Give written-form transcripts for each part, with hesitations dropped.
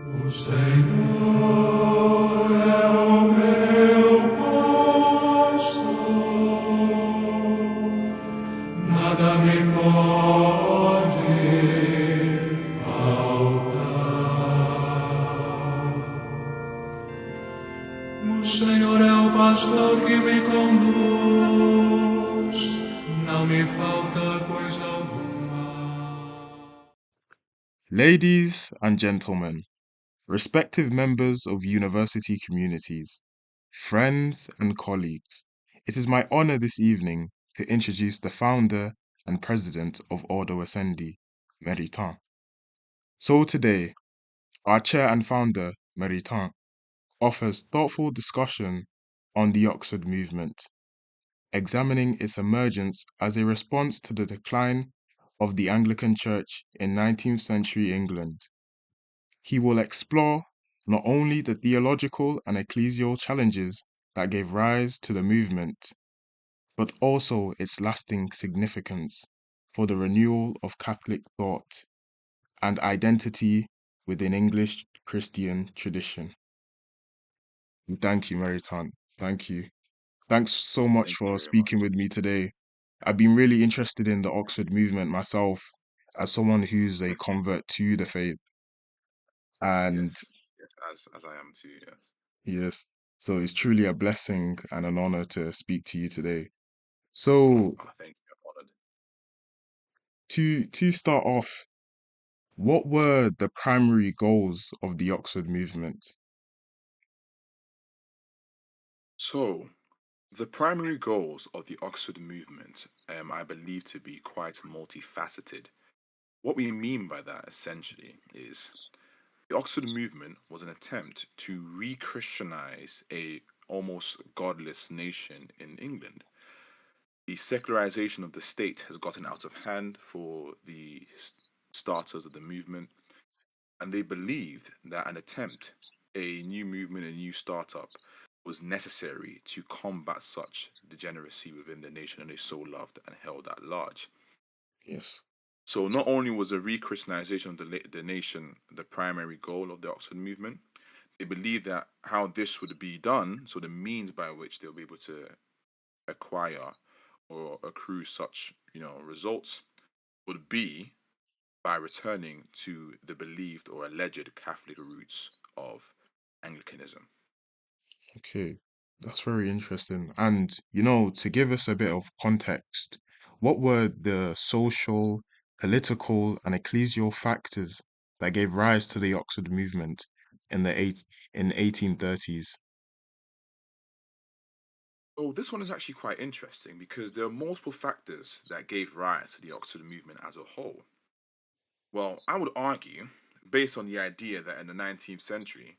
O Senhor é o meu pastor, nada me pode faltar. O Senhor é o pastor que me conduz, não me falta coisa alguma. Ladies and gentlemen, respective members of university communities, friends and colleagues, it is my honor this evening to introduce the founder and president of Ordo Ascendi, Meritant. So today, our chair and founder, Meritant, offers thoughtful discussion on the Oxford movement, examining its emergence as a response to the decline of the Anglican Church in 19th century England. He will explore not only the theological and ecclesial challenges that gave rise to the movement, but also its lasting significance for the renewal of Catholic thought and identity within English Christian tradition. Thank you, Meritant. Thank you. Thanks so much Thank you for very speaking much. with me today. I've been really interested in the Oxford movement myself as someone who's a convert to the faith. And Yes, yes, as I am too. Yes. yes, so it's truly a blessing and an honor to speak to you today. So Thank you. I'm honored. to start off, what were the primary goals of the Oxford movement? So, the primary goals of the Oxford movement, I believe to be quite multifaceted. What we mean by that essentially is the Oxford movement was an attempt to re-Christianize a almost godless nation in England. The secularization of the state has gotten out of hand for the starters of the movement, and they believed that an attempt, a new movement, a new startup, was necessary to combat such degeneracy within the nation and they so loved and held at large. Yes. So not only was the re-Christianization of the nation the primary goal of the Oxford movement, they believed that how this would be done, so the means by which they'll be able to acquire or accrue such, results would be by returning to the believed or alleged Catholic roots of Anglicanism. Okay, that's very interesting. And, to give us a bit of context, what were the social, political, and ecclesial factors that gave rise to the Oxford movement in 1830s? Oh, this one is actually quite interesting because there are multiple factors that gave rise to the Oxford movement as a whole. Well, I would argue, based on the idea that in the 19th century,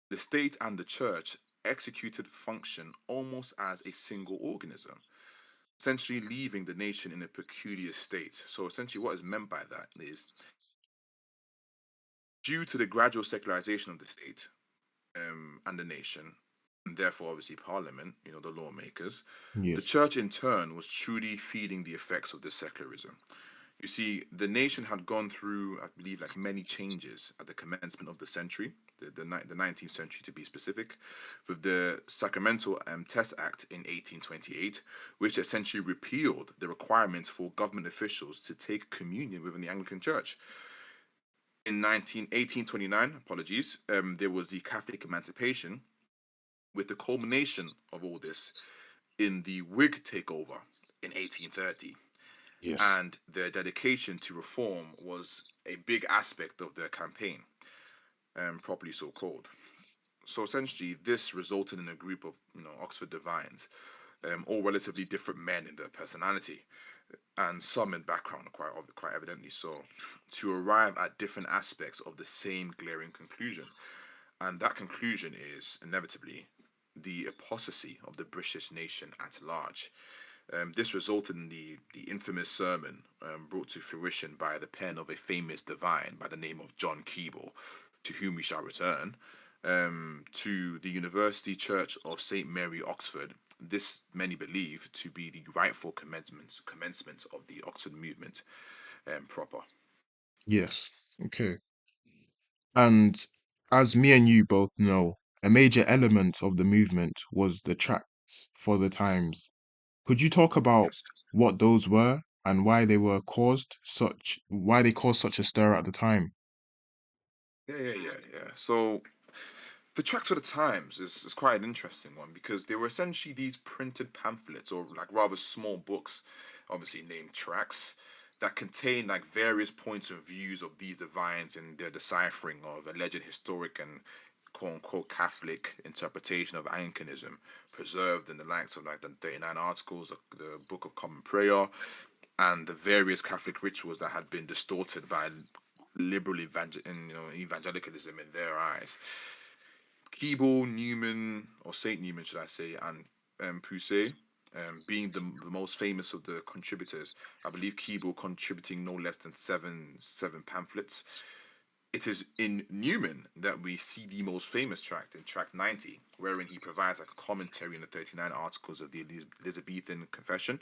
the state and the church executed function almost as a single organism, essentially leaving the nation in a peculiar state. So, essentially, what is meant by that is due to the gradual secularization of the state and the nation, and therefore, obviously, Parliament, the lawmakers, the Yes. church in turn was truly feeling the effects of this secularism. You see, the nation had gone through, I believe, like many changes at the commencement of the century, the 19th century to be specific, with the Sacramental Test Act in 1828, which essentially repealed the requirement for government officials to take communion within the Anglican Church. In 1829, apologies, there was the Catholic Emancipation, with the culmination of all this in the Whig takeover in 1830. Yes. And their dedication to reform was a big aspect of their campaign, properly so called. So essentially, this resulted in a group of Oxford divines, all relatively different men in their personality, and some in background quite evidently so, to arrive at different aspects of the same glaring conclusion, and that conclusion is inevitably the apostasy of the British nation at large. This resulted in the infamous sermon brought to fruition by the pen of a famous divine by the name of John Keble, to whom we shall return, to the University Church of St. Mary, Oxford. This many believe to be the rightful commencement of the Oxford movement proper. Yes. Okay. And as me and you both know, a major element of the movement was the tracts for the times. Could you talk about Yes. what those were and why they caused such a stir at the time? Yeah. So the Tracts for the Times is quite an interesting one because they were essentially these printed pamphlets or like rather small books, obviously named tracts, that contain like various points of views of these divines and their deciphering of alleged historic and quote unquote Catholic interpretation of Anglicanism, preserved in the likes of like the 39 Articles, the Book of Common Prayer, and the various Catholic rituals that had been distorted by liberal evangelicalism in their eyes. Keble, Newman, or Saint Newman, should I say, and Pusey, being the most famous of the contributors. I believe Keble contributing no less than seven pamphlets. It is in Newman that we see the most famous tract, in tract 90, wherein he provides like a commentary on the 39 articles of the Elizabethan Confession,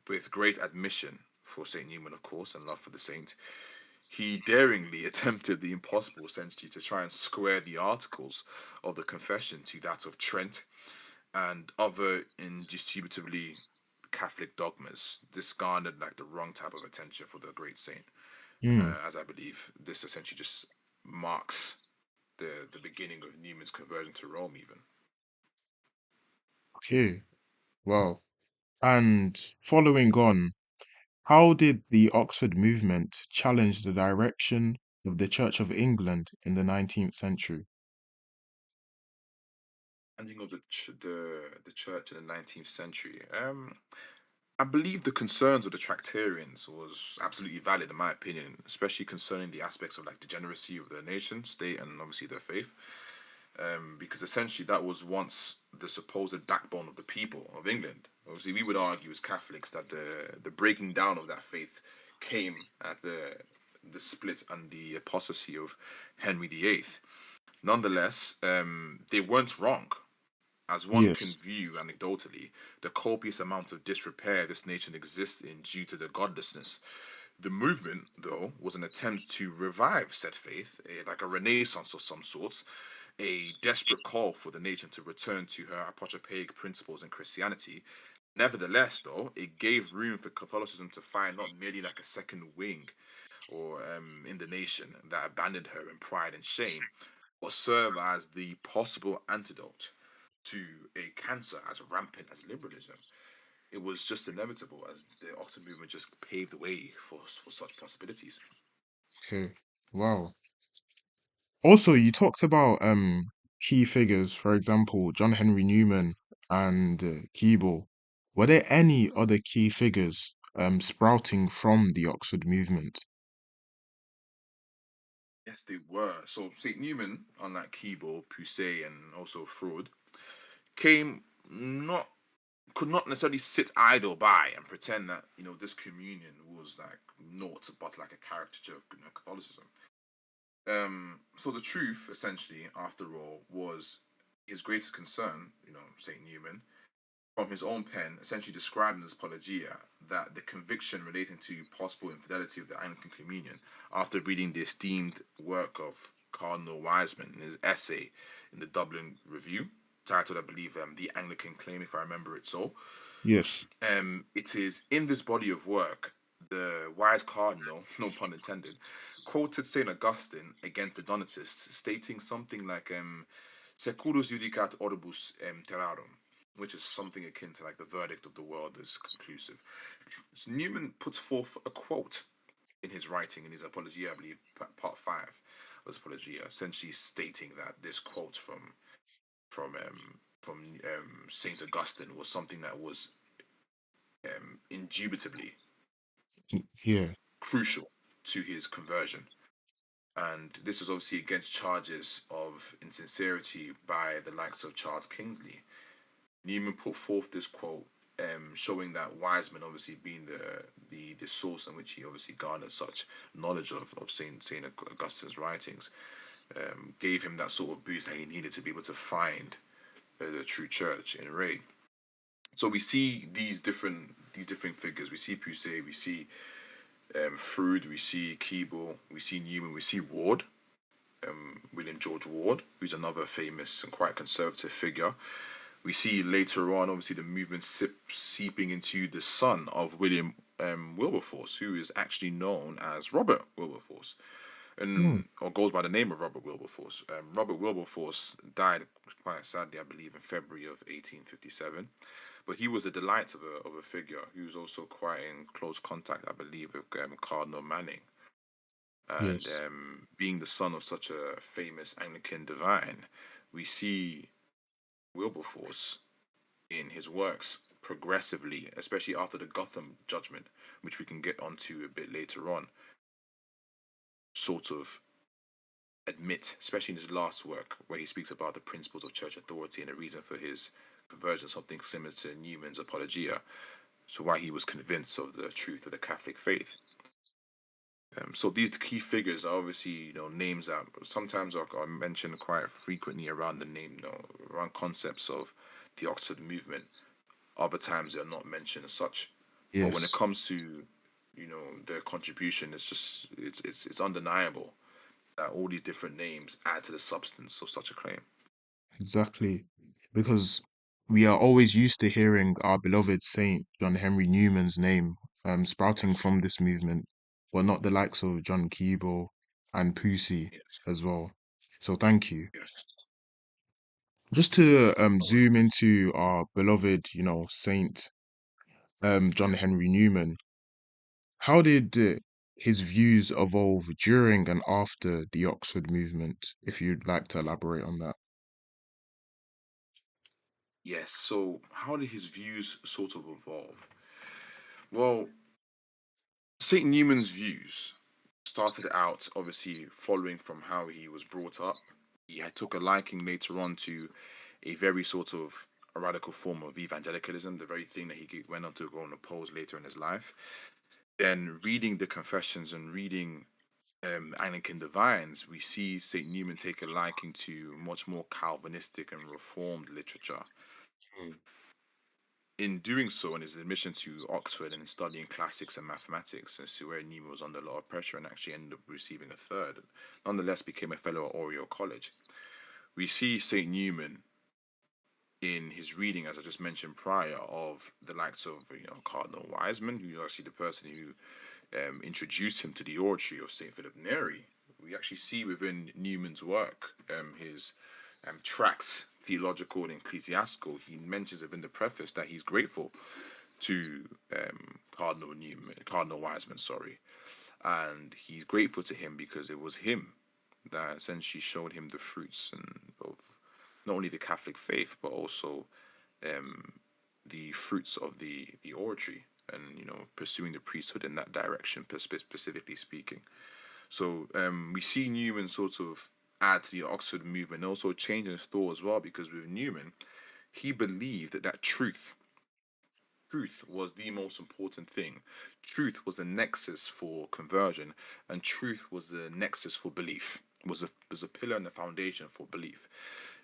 with great admission for Saint Newman, of course, and love for the saint. He daringly attempted the impossible, essentially, to try and square the articles of the confession to that of Trent and other indisputably Catholic dogmas. This garnered like the wrong type of attention for the great saint, Hmm. as I believe this essentially just marks the beginning of Newman's conversion to Rome, even. Okay. Well, and following on, how did the Oxford movement challenge the direction of the Church of England in the 19th century? Ending of the church in the 19th century. I believe the concerns of the Tractarians was absolutely valid in my opinion, especially concerning the aspects of like degeneracy of the nation, state, and obviously their faith. Because essentially that was once the supposed backbone of the people of England. Obviously, we would argue as Catholics that the breaking down of that faith came at the split and the apostasy of Henry VIII. Nonetheless, they weren't wrong. As one can Yes. view anecdotally, the copious amount of disrepair this nation exists in due to the godlessness. The movement, though, was an attempt to revive said faith, like a renaissance of some sorts, a desperate call for the nation to return to her apotropaic principles in Christianity. Nevertheless, though, it gave room for Catholicism to find not merely like a second wing or in the nation that abandoned her in pride and shame, but serve as the possible antidote to a cancer as rampant as liberalism. It was just inevitable as the Oxford movement just paved the way for such possibilities. Okay. Wow. Also, you talked about key figures, for example, John Henry Newman and Keble. Were there any other key figures sprouting from the Oxford movement? Yes, they were. So St. Newman, unlike Keble, Pusey, and also Freud, came not could not necessarily sit idle by and pretend that this communion was like naught but like a caricature of Catholicism. So the truth, essentially, after all, was his greatest concern. Saint Newman, from his own pen, essentially described in his Apologia that the conviction relating to possible infidelity of the Anglican Communion, after reading the esteemed work of Cardinal Wiseman in his essay in the Dublin Review, titled, I believe, "The Anglican Claim," if I remember it so. Yes. It is in this body of work the wise cardinal, no pun intended, quoted Saint Augustine against the Donatists, stating something like "Securus judicat orbus terrarum," which is something akin to like the verdict of the world is conclusive. So Newman puts forth a quote in his writing in his Apologia, I believe, part five of his Apologia, essentially stating that this quote from Saint Augustine was something that was indubitably Yeah. crucial to his conversion. And this is obviously against charges of insincerity by the likes of Charles Kingsley. Newman put forth this quote, showing that Wiseman, obviously being the source in which he obviously garnered such knowledge of Saint Augustine's writings, gave him that sort of boost that he needed to be able to find the true church in Ray. So we see these different figures. We see Pusey, we see Froude, we see Keble, we see Newman, we see Ward. William George Ward, who's another famous and quite conservative figure. We see later on, obviously, the movement seeping into the son of William Wilberforce, who is actually known as Robert Wilberforce, Mm. and or goes by the name of Robert Wilberforce. Robert Wilberforce died quite sadly, I believe, in February of 1857. But he was a delight of a figure. He was also quite in close contact, I believe, with Cardinal Manning. And Yes, being the son of such a famous Anglican divine, we see Wilberforce in his works progressively, especially after the Gotham judgment, which we can get onto a bit later on, sort of admit, especially in his last work, where he speaks about the principles of church authority and the reason for his conversion, something similar to Newman's Apologia, so why he was convinced of the truth of the Catholic faith. So these key figures are obviously, names that sometimes are mentioned quite frequently around the name, around concepts of the Oxford movement. Other times they're not mentioned as such. But when it yes, comes to, their contribution, it's undeniable that all these different names add to the substance of such a claim. exactly. Because we are always used to hearing our beloved Saint John Henry Newman's name sprouting Yes, from this movement, but not the likes of John Keble and Pusey yes, as well. So thank you. yes. Just to Always. zoom into our beloved, Saint John Yeah. Henry Newman, how did his views evolve during and after the Oxford movement? If you'd like to elaborate on that. Yes. So how did his views sort of evolve? Well, St. Newman's views started out obviously following from how he was brought up. He had took a liking later on to a very sort of a radical form of evangelicalism, the very thing that went on to go and oppose later in his life. Then reading the confessions and reading Anglican divines, we see St. Newman take a liking to much more Calvinistic and Reformed literature. Mm. In doing so, in his admission to Oxford and in studying classics and mathematics, and so where Newman was under a lot of pressure and actually ended up receiving a third, nonetheless became a fellow at Oriel College. We see St. Newman in his reading, as I just mentioned prior, of the likes of Cardinal Wiseman, who's actually the person who introduced him to the oratory of St. Philip Neri. We actually see within Newman's work, his tracts, theological and ecclesiastical, he mentions within the preface that he's grateful to Cardinal Wiseman, sorry, and he's grateful to him because it was him that essentially showed him the fruits of not only the Catholic faith but also um, the fruits of the oratory and pursuing the priesthood in that direction, specifically speaking. So we see Newman sort of add to the Oxford movement and also change his thought as well, because with Newman, he believed that truth was the most important thing. Truth was the nexus for conversion, and truth was the nexus for belief. Was a pillar and a foundation for belief.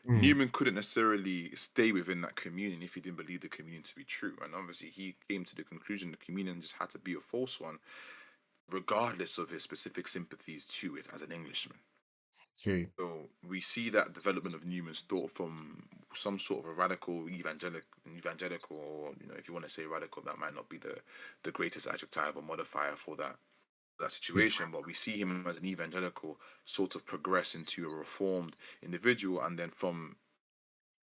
Mm. Newman couldn't necessarily stay within that communion if he didn't believe the communion to be true, and obviously he came to the conclusion the communion just had to be a false one, regardless of his specific sympathies to it as an Englishman. Okay. So we see that development of Newman's thought from some sort of a radical evangelical, or if you want to say radical, that might not be the greatest adjective or modifier for that Yeah. situation. But we see him as an evangelical sort of progress into a reformed individual, and then from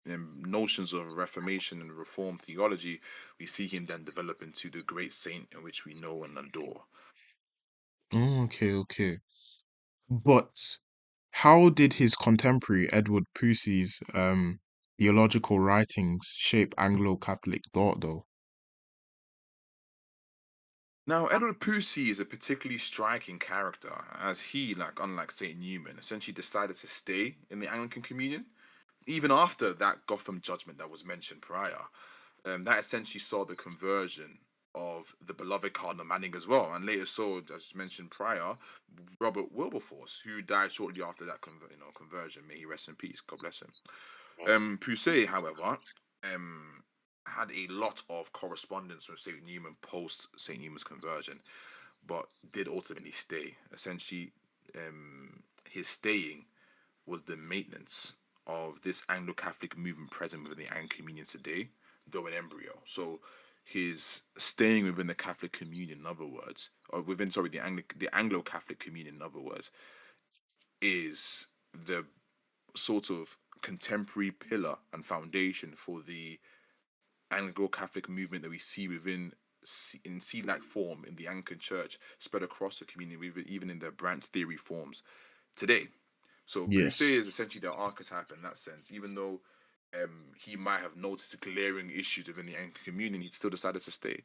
notions of Reformation and Reformed theology, we see him then develop into the great saint in which we know and adore. Oh, okay, okay. But how did his contemporary Edward Pusey's theological writings shape Anglo-Catholic thought, though? Now, Edward Pusey is a particularly striking character, as he, like unlike Saint Newman, essentially decided to stay in the Anglican Communion even after that Gotham judgment that was mentioned prior. That essentially saw the conversion of the beloved Cardinal Manning as well, and later saw, as mentioned prior, Robert Wilberforce, who died shortly after that conversion. May he rest in peace. God bless him. Pusey, however, um, had a lot of correspondence with Saint Newman post Saint Newman's conversion, but did ultimately stay. Essentially, his staying was the maintenance of this Anglo-Catholic movement present within the Anglican Communion today, though an embryo. So his staying within the Catholic Communion, in other words, or within the Anglo-Catholic Communion, in other words, is the sort of contemporary pillar and foundation for the Anglo-Catholic movement that we see within in seed-like form in the Anglican Church, spread across the community, even in their branch theory forms today. So Yes. Pusey is essentially their archetype in that sense. Even though he might have noticed glaring issues within the Anglican communion, he still decided to stay.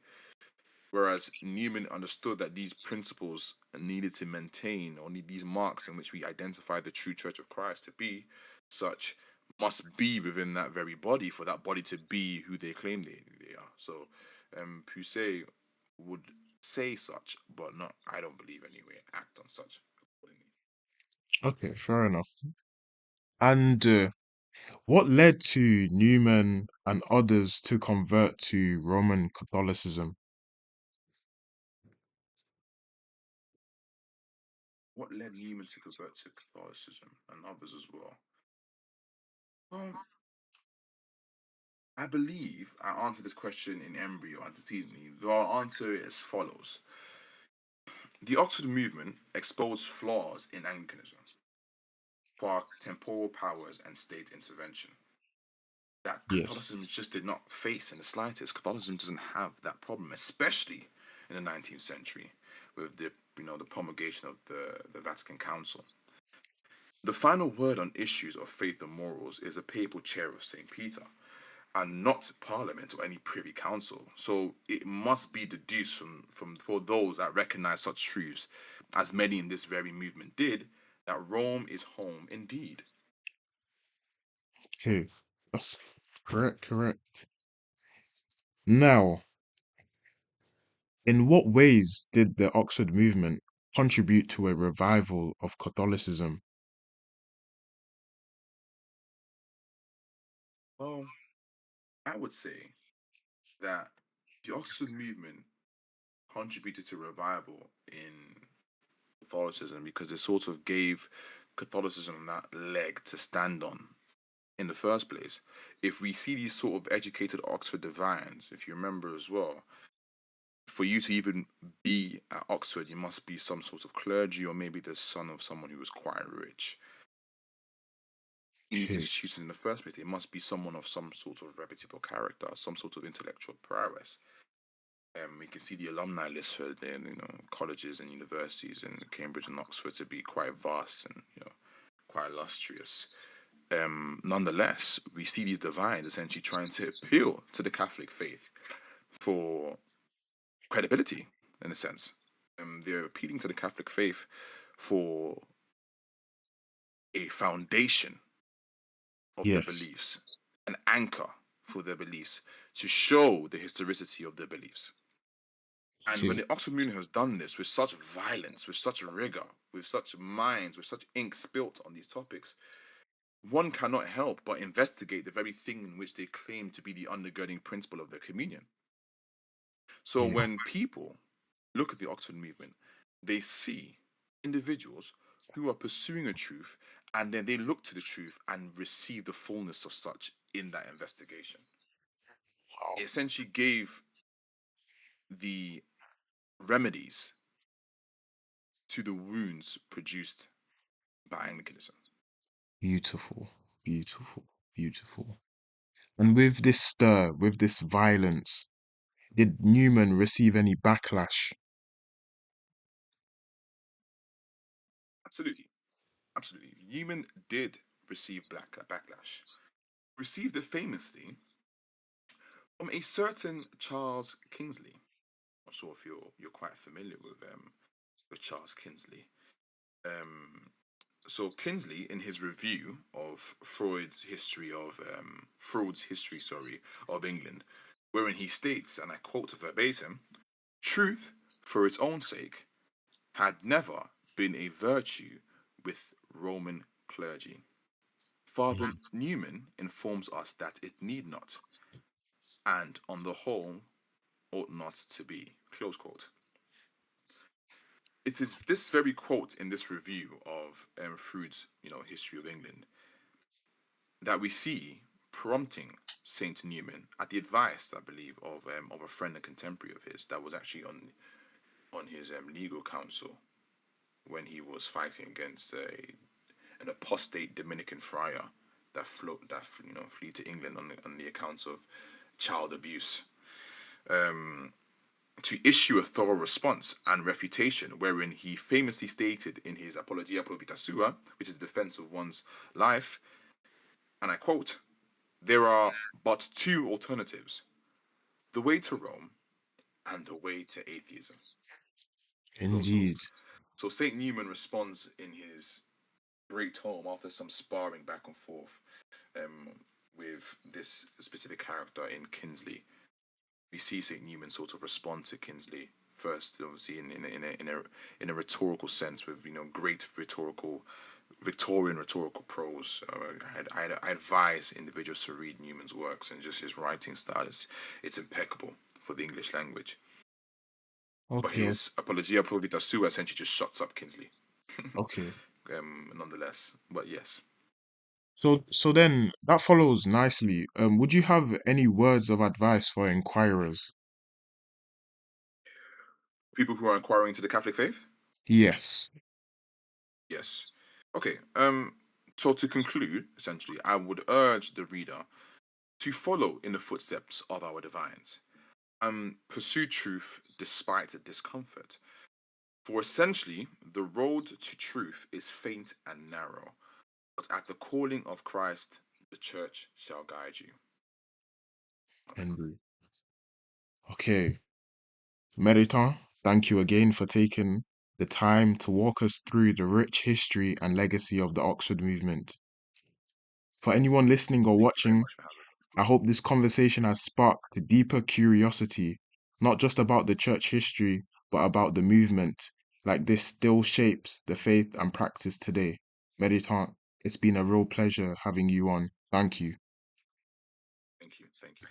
Whereas Newman understood that these principles needed to maintain, or need these marks in which we identify the true Church of Christ to be such, must be within that very body for that body to be who they claim they are. So Pusey would say such, but not, I don't believe anyway, act on such accordingly. Okay, fair enough. And what led to Newman and others to convert to Roman Catholicism? What led Newman to convert to Catholicism and others as well? Well, I believe I answered this question in embryo antecedently, though I'll answer it as follows. The Oxford movement exposed flaws in Anglicanism, for temporal powers and state intervention, that Yes. Catholicism just did not face in the slightest. Catholicism doesn't have that problem, especially in the 19th century with the promulgation of the Vatican Council. The final word on issues of faith and morals is a papal chair of St. Peter, and not Parliament or any Privy Council. So it must be deduced from for those that recognize such truths, as many in this very movement did, that Rome is home indeed. Okay. That's correct, correct. Now, in what ways did the Oxford movement contribute to a revival of Catholicism? Well, I would say that the Oxford movement contributed to revival in Catholicism because it sort of gave Catholicism that leg to stand on in the first place. If we see these sort of educated Oxford divines, if you remember as well, for you to even be at Oxford, you must be some sort of clergy or maybe the son of someone who was quite rich. In these Okay. institutions in the first place, it must be someone of some sort of reputable character, some sort of intellectual prowess. We can see the alumni list for the colleges and universities in Cambridge and Oxford to be quite vast and quite illustrious. Nonetheless, we see these divines essentially trying to appeal to the Catholic faith for credibility, in a sense. They're appealing to the Catholic faith for a foundation of their Yes. beliefs, an anchor for their beliefs, to show the historicity of their beliefs. And when Okay. the Oxford Movement has done this with such violence, with such rigor, with such minds, with such ink spilt on these topics, one cannot help but investigate the very thing in which they claim to be the undergirding principle of their communion. So Yeah. when people look at the Oxford movement, they see individuals who are pursuing a truth, and then they look to the truth and receive the fullness of such in that investigation. It Wow. essentially gave the remedies to the wounds produced by Anglicanism. Beautiful. Beautiful. Beautiful. And with this stir, with this violence, did Newman receive any backlash? Absolutely, absolutely. Newman did receive backlash. Received it famously from a certain Charles Kingsley. Not sure if you're quite familiar with Charles Kingsley. Um, so Kingsley, in his review of Freud's history, sorry, of England, wherein he states, and I quote verbatim, "Truth, for its own sake, had never been a virtue with Roman clergy. Father Newman informs us that it need not, and on the whole ought not to be." Close quote. It is this very quote in this review of Froude's, History of England, that we see prompting Saint Newman at the advice, I believe, of a friend and contemporary of his that was actually on his legal counsel when he was fighting against an apostate Dominican friar that flee to England on the accounts of child abuse. To issue a thorough response and refutation, wherein he famously stated in his Apologia pro vita sua, which is the defense of one's life, and I quote, "There are but two alternatives: the way to Rome and the way to atheism." Close Indeed. quote. So Saint Newman responds in his great tome after some sparring back and forth um, with this specific character in Kingsley. We see Saint Newman sort of respond to Kingsley first, obviously in a rhetorical sense, with great Victorian rhetorical prose. I advise individuals to read Newman's works, and just his writing style it's impeccable for the English language. But Okay. his Apologia pro vita sua essentially just shuts up Kingsley, Okay. nonetheless. But yes, So then that follows nicely. Would you have any words of advice for inquirers? people who are inquiring into the Catholic faith. Yes. Yes. Okay. So to conclude, essentially, I would urge the reader to follow in the footsteps of our divines and pursue truth despite the discomfort. For essentially, the road to truth is faint and narrow, but at the calling of Christ, the church shall guide you. Henry. Okay. Meriton, thank you again for taking the time to walk us through the rich history and legacy of the Oxford movement. For anyone listening or Thank you very watching, much for having me. I hope this conversation has sparked a deeper curiosity, not just about the church history, but about the movement, like this still shapes the faith and practice today. Meditant, it's been a real pleasure having you on. Thank you. Thank you. Thank you.